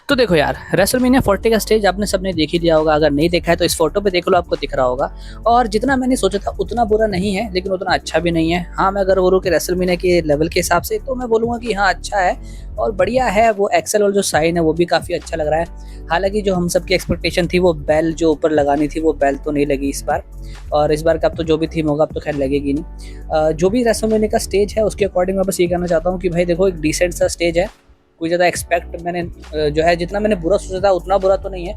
तो देखो यार, रेसलमेनिया 40 का स्टेज आपने सबने देख ही लिया होगा। अगर नहीं देखा है तो इस फोटो पे देख लो, आपको दिख रहा होगा। और जितना मैंने सोचा था उतना बुरा नहीं है, लेकिन उतना अच्छा भी नहीं है। हाँ, मैं अगर बोलूँ कि रेसलमेनिया के लेवल के हिसाब से तो मैं बोलूँगा कि हाँ, अच्छा है और बढ़िया है। वो एक्सेल और जो साइन है वो भी काफ़ी अच्छा लग रहा है। हालांकि जो हम सब की एक्सपेक्टेशन थी, वो बेल जो ऊपर लगानी थी, वो बेल तो नहीं लगी इस बार। और इस बार का अब तो जो भी थीम होगा अब तो खैर लगेगी नहीं। जो भी रेसलमेनिया का स्टेज है उसके अकॉर्डिंग मैं बस ये कहना चाहता हूँ कि भाई देखो, एक डिसेंट सा स्टेज है। कोई ज़्यादा एक्सपेक्ट मैंने जो है, जितना मैंने बुरा सोचा था उतना बुरा तो नहीं है,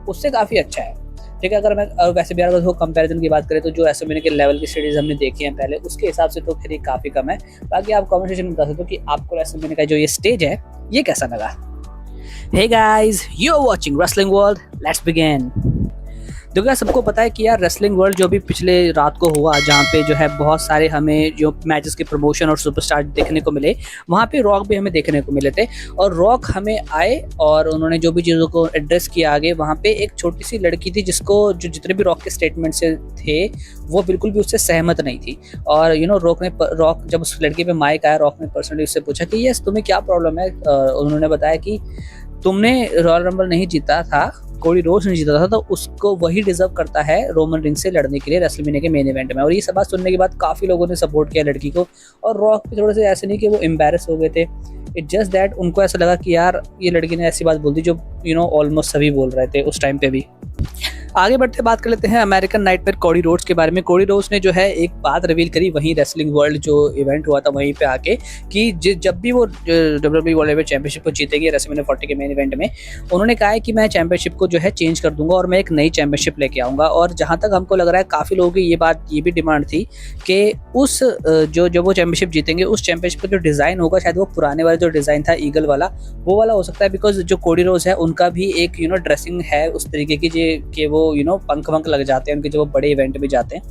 उससे काफ़ी अच्छा है। ठीक है, अगर मैं वैसे भी अगर वो कंपैरिजन की बात करें तो जो रेसलमेनिया के लेवल की स्टेजेस हमने देखी हैं पहले, उसके हिसाब से तो फिर ये काफ़ी कम है। बाकी आप कमेंट सेक्शन में बता सकते हो कि आपको रेसलमेनिया का जो ये स्टेज है ये कैसा लगा। Hey guys, you are watching wrestling world, let's begin. देखो यार, सबको पता है कि यार रेसलिंग वर्ल्ड जो भी पिछले रात को हुआ, जहाँ पे जो है बहुत सारे हमें जो मैचेस के प्रमोशन और सुपरस्टार देखने को मिले, वहाँ पे रॉक भी हमें देखने को मिले थे। और रॉक हमें आए और उन्होंने जो भी चीज़ों को एड्रेस किया आगे, वहाँ पे एक छोटी सी लड़की थी जिसको जो जितने भी रॉक के स्टेटमेंट से थे वो बिल्कुल भी उससे सहमत नहीं थी। और रॉक जब उस लड़की पे माइक आया, रॉक ने पर्सनली उससे पूछा कि यस, तुम्हें क्या प्रॉब्लम है। उन्होंने बताया कि तुमने रॉयल रंबल नहीं जीता था, कोडी रोड्स ने जीता था, तो उसको वही डिजर्व करता है रोमन रिंग्स से लड़ने के लिए रेसलमेनिया के मेन इवेंट में। और ये सब बात सुनने के बाद काफ़ी लोगों ने सपोर्ट किया लड़की को। और रॉक भी थोड़े से ऐसे नहीं कि वो एम्बैरस हो गए थे, इट जस्ट दैट उनको ऐसा लगा कि यार ये लड़की ने ऐसी बात बोल दी जो ऑलमोस्ट सभी बोल रहे थे उस टाइम पे भी। आगे बढ़ते बात कर लेते हैं अमेरिकन नाइटमेयर कोडी रोड्स के बारे में। कोडी रोड्स ने जो है एक बात रिवील करी वहीं रेसलिंग वर्ल्ड जो इवेंट हुआ था वहीं पे आके, कि जब भी वो WWE वर्ल्ड हेवीवेट चैंपियनशिप को जीतेंगे रेसलमेनिया 40 के मेन इवेंट में, उन्होंने कहा है कि मैं चैंपियनशिप को जो है चेंज कर दूंगा और मैं एक नई चैंपियनशिप लेके आऊँगा। और जहाँ तक हमको लग रहा है काफ़ी लोगों की ये भी डिमांड थी कि उस जो वो चैंपियनशिप जीतेंगे उस चैंपियनशिप का जो डिज़ाइन होगा, शायद वो पुराने वाला जो डिज़ाइन था ईगल वाला, वो वाला हो सकता है। बिकॉज जो कोडी रोड्स है उनका भी एक ड्रेसिंग है उस तरीके की कि वो पंख वंख लग जाते हैं उनके जब वो बड़े इवेंट में जाते हैं,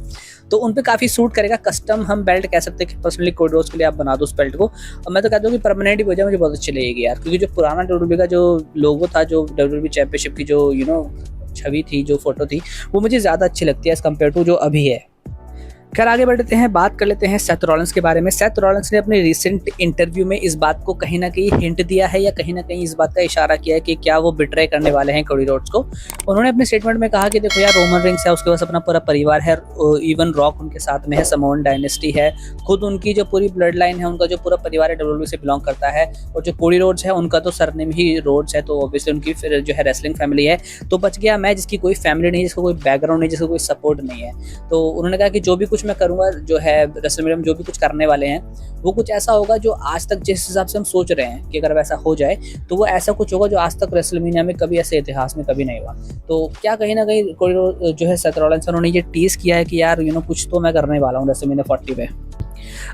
तो उन पे काफ़ी सूट करेगा। कस्टम हम बेल्ट कह सकते हैं कि पर्सनली कोडी रोड्स के लिए आप बना दो उस बेल्ट को। और मैं तो कहता हूँ कि परमानेंट ही हो जाए, मुझे बहुत अच्छी लगेगी यार। क्योंकि जो पुराना WWE का जो लोगो था, जो WWE चैंपियनशिप की जो छवि थी, जो फोटो थी, वो मुझे ज़्यादा अच्छी लगती है एज़ कम्पेयर टू जो अभी है। खैर आगे बढ़ते हैं, बात कर लेते हैं सेथ रॉलिंस के बारे में। सेथ रॉलिंस ने अपने रिसेंट इंटरव्यू में इस बात को कहीं ना कहीं हिंट दिया है या कहीं ना कहीं इस बात का इशारा किया है कि क्या वो बिट्रे करने वाले हैं कोडी रोड्स को। उन्होंने अपने स्टेटमेंट में कहा कि देखो यार, रोमन रिंग्स है, उसके पास अपना पूरा परिवार है, इवन रॉक उनके साथ में है, समोन डायनेस्टी है, खुद उनकी जो पूरी ब्लड लाइन है, उनका जो पूरा परिवार है WWE से बिलोंग करता है। और जो कोडी रोड्स है उनका तो सरनेम ही रोड्स है, तो ऑब्वियसली उनकी फिर जो है रेसलिंग फैमिली है। तो बच गया मैं, जिसकी कोई फैमिली नहीं, जिसका कोई बैकग्राउंड नहीं, जिसका कोई सपोर्ट नहीं है। तो उन्होंने कहा कि जो भी कुछ मैं करूँगा, जो है रेसलमेनिया में जो भी कुछ करने वाले हैं, वो कुछ ऐसा होगा जो आज तक जिस हिसाब से हम सोच रहे हैं कि अगर वैसा हो जाए तो वो ऐसा कुछ होगा जो आज तक रेसलमेनिया में कभी ऐसे इतिहास में कभी नहीं हुआ। तो क्या कहीं ना कहीं कोई जो है सेथ रॉलिंस, उन्होंने ये टीज किया है कि यार कुछ तो मैं करने वाला हूँ रेसलमेनिया 40 में।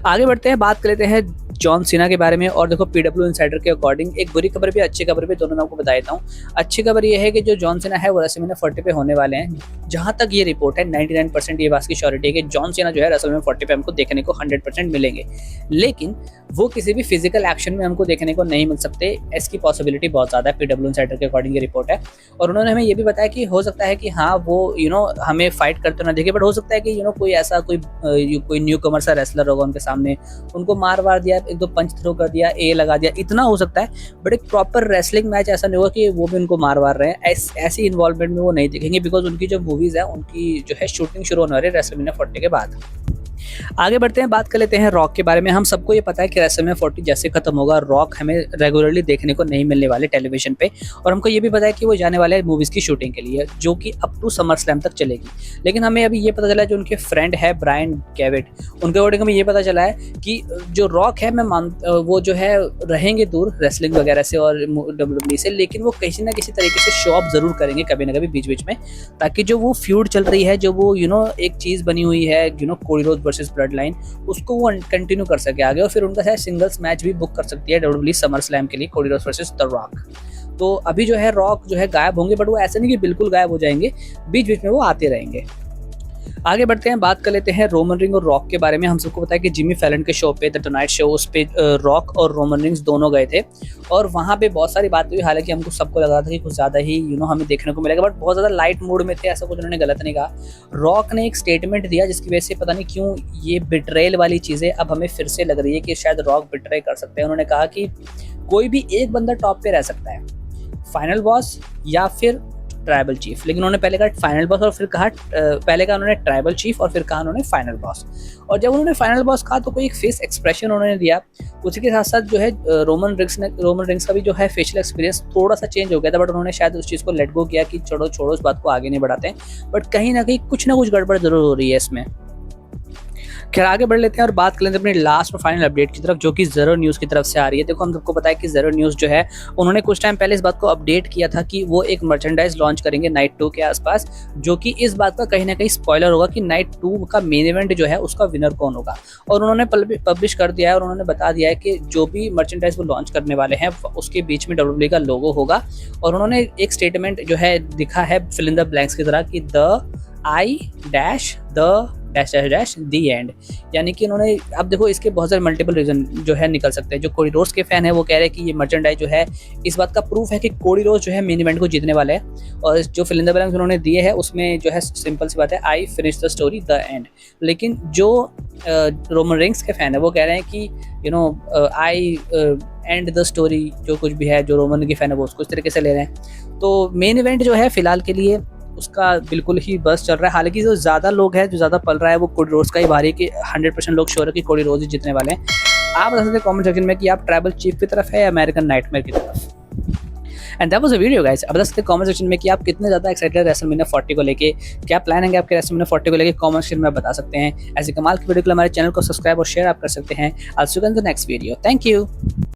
आगे बढ़ते हैं, बात कर लेते हैं जॉन सीना के बारे में। और देखो, PW इनसाइडर के अकॉर्डिंग एक बुरी खबर भी अच्छी खबर भी, दोनों मैं आपको बता देता हूँ। अच्छी खबर ये है कि जो जॉन सीना है वो रेसलमेनिया 40 पे होने वाले हैं। जहाँ तक ये रिपोर्ट है 99% ये बात की श्योरिटी है कि जॉन सीना जो है रेसलमेनिया 40 पे हमको देखने को 100% मिलेंगे। लेकिन वो किसी भी फिजिकल एक्शन में हमको देखने को नहीं मिल सकते, इसकी पॉसिबिलिटी बहुत ज़्यादा है। PW इनसाइडर के अकॉर्डिंग ये रिपोर्ट है। और उन्होंने हमें ये भी बताया कि हो सकता है कि हाँ वो हमें फाइट करते ना देखे, बट हो सकता है कि कोई ऐसा कोई न्यू कमर सा रेसलर होगा उनके सामने, उनको मार दिया, एक दो पंच थ्रो कर दिया, ए लगा दिया, इतना हो सकता है। बट एक प्रॉपर रेसलिंग मैच ऐसा नहीं होगा कि वो भी उनको मार रहे हैं, ऐसी इन्वॉल्वमेंट में वो नहीं दिखेंगे। बिकॉज उनकी जो मूवीज है उनकी जो है शूटिंग शुरू होने वाली है रेसलमेनिया 40 के बाद। आगे बढ़ते हैं, बात कर लेते हैं रॉक के बारे में। हम सबको ये पता है कि रेसलमेनिया 40 जैसे खत्म होगा, रॉक हमें रेगुलरली देखने को नहीं मिलने वाले टेलीविजन पे। और हमको ये भी पता है कि वो जाने वाले हैं मूवीज की शूटिंग के लिए, जो कि अप टू समर स्लैम तक चलेगी। लेकिन हमें अभी ये पता चला है, जो उनके फ्रेंड है ब्रायन कैवेट, उनके अकॉर्डिंग हमें ये पता चला है कि जो रॉक है, वो जो है रहेंगे दूर रेसलिंग वगैरह से और WWE से, लेकिन वो किसी ना किसी तरीके से शो ऑफ जरूर करेंगे कभी ना कभी बीच बीच में, ताकि जो वो फ्यूड चल रही है, जो वो एक चीज़ बनी हुई है Cody Rhodes versus blood line, उसको वो कंटिन्यू कर सके आगे। और फिर उनका शायद सिंगल्स मैच भी बुक कर सकती है WWE समर स्लैम के लिए, Cody Rhodes versus the rock. तो अभी जो है रॉक जो है गायब होंगे, बट वो ऐसा नहीं कि बिल्कुल गायब हो जाएंगे, बीच बीच में वो आते रहेंगे। आगे बढ़ते हैं, बात कर लेते हैं रोमन रिंग और रॉक के बारे में। हम सबको पता है कि जिमी फैलन के शो पे, द टुनाइट शो, उस पे रॉक और रोमन रिंग्स दोनों गए थे और वहाँ पे बहुत सारी बातें हुई। हालांकि हमको सबको लगा था कि कुछ ज़्यादा ही हमें देखने को मिलेगा, बट बहुत ज़्यादा लाइट मूड में थे, ऐसा कुछ उन्होंने गलत नहीं कहा। रॉक ने एक स्टेटमेंट दिया जिसकी वजह से पता नहीं क्यों ये बिट्रेल वाली चीज़ें अब हमें फिर से लग रही है कि शायद रॉक बिट्रे कर सकते हैं। उन्होंने कहा कि कोई भी एक बंदा टॉप पे रह सकता है, फाइनल बॉस या फिर ट्राइबल चीफ, लेकिन उन्होंने पहले कहा फाइनल बॉस और फिर कहा पहले कहा उन्होंने ट्राइबल चीफ और फिर कहा उन्होंने फाइनल बॉस। और जब उन्होंने फाइनल बॉस कहा तो कोई एक फेस एक्सप्रेशन उन्होंने दिया, उसी के साथ साथ जो है रोमन रिंग्स का भी जो है फेशियल एक्सपीरियंस थोड़ा सा चेंज हो गया था, बट उन्होंने शायद उस चीज़ को लेट गो किया कि छोड़ो उस बात को आगे नहीं बढ़ाते हैं, बट कहीं ना कहीं कुछ ना कुछ गड़बड़ जरूर हो रही है इसमें। खैर आगे बढ़ लेते हैं और बात कर लेते हैं अपनी लास्ट और फाइनल अपडेट की तरफ, जो कि ज़ेरो न्यूज़ की तरफ से आ रही है। देखो हम सबको पता है कि ज़ेरो न्यूज़ जो है उन्होंने कुछ टाइम पहले इस बात को अपडेट किया था कि वो एक मर्चेंडाइज लॉन्च करेंगे नाइट 2 के आसपास, जो कि इस बात का कहीं ना कहीं स्पॉइलर होगा कि नाइट 2 का मेन इवेंट जो है उसका विनर कौन होगा। और उन्होंने पब्लिश कर दिया है और उन्होंने बता दिया है कि जो भी मर्चेंडाइज वो लॉन्च करने वाले हैं उसके बीच में WWE का लोगो होगा। और उन्होंने एक स्टेटमेंट जो है दिखा है फिल इन द ब्लैंक्स की तरह कि द एंड, यानी कि उन्होंने, अब देखो इसके बहुत सारे मल्टीपल रीजन जो है निकल सकते हैं। जो कोडी रोड्स के फैन है वो कह रहे हैं कि ये मर्चेंडाइज जो है इस बात का प्रूफ है कि कोडी रोड्स जो है मेन इवेंट को जीतने वाले हैं। और जो फिल इन द ब्लैंक्स उन्होंने दिए है उसमें जो है सिंपल सी बात है, I finish the story the end. लेकिन जो रोमन रिंग्स के फैन है वो कह रहे हैं कि आई एंड द स्टोरी, जो कुछ भी है जो रोमन के फैन है वो उसको इस तरीके से ले रहे हैं। तो मेन इवेंट जो है फिलहाल के लिए उसका बिल्कुल ही बस चल रहा है। हालांकि जो ज़्यादा लोग हैं, जो ज़्यादा पल रहा है वो कोडी रोड्स का ही बारी कि 100% लोग श्योर है कि कोडी रोड्स ही जीतने वाले हैं। आप बता सकते हैं कमेंट सेक्शन में कि आप ट्राइबल चीफ की तरफ है या अमेरिकन नाइटमेयर की तरफ। And that was a video guys. अब बता सकते हैं कमेंट सेक्शन में कि आप कितने ज़्यादा एक्साइटेड है रेसलमेनिया 40 को लेके, क्या प्लान है आपके रेसलमेनिया 40 को लेके, कमेंट सेक्शन में बता सकते हैं। ऐसे कमाल की वीडियो के लिए हमारे चैनल को सब्सक्राइब और शेयर आप कर सकते हैं। I will see you in the next video. Thank you.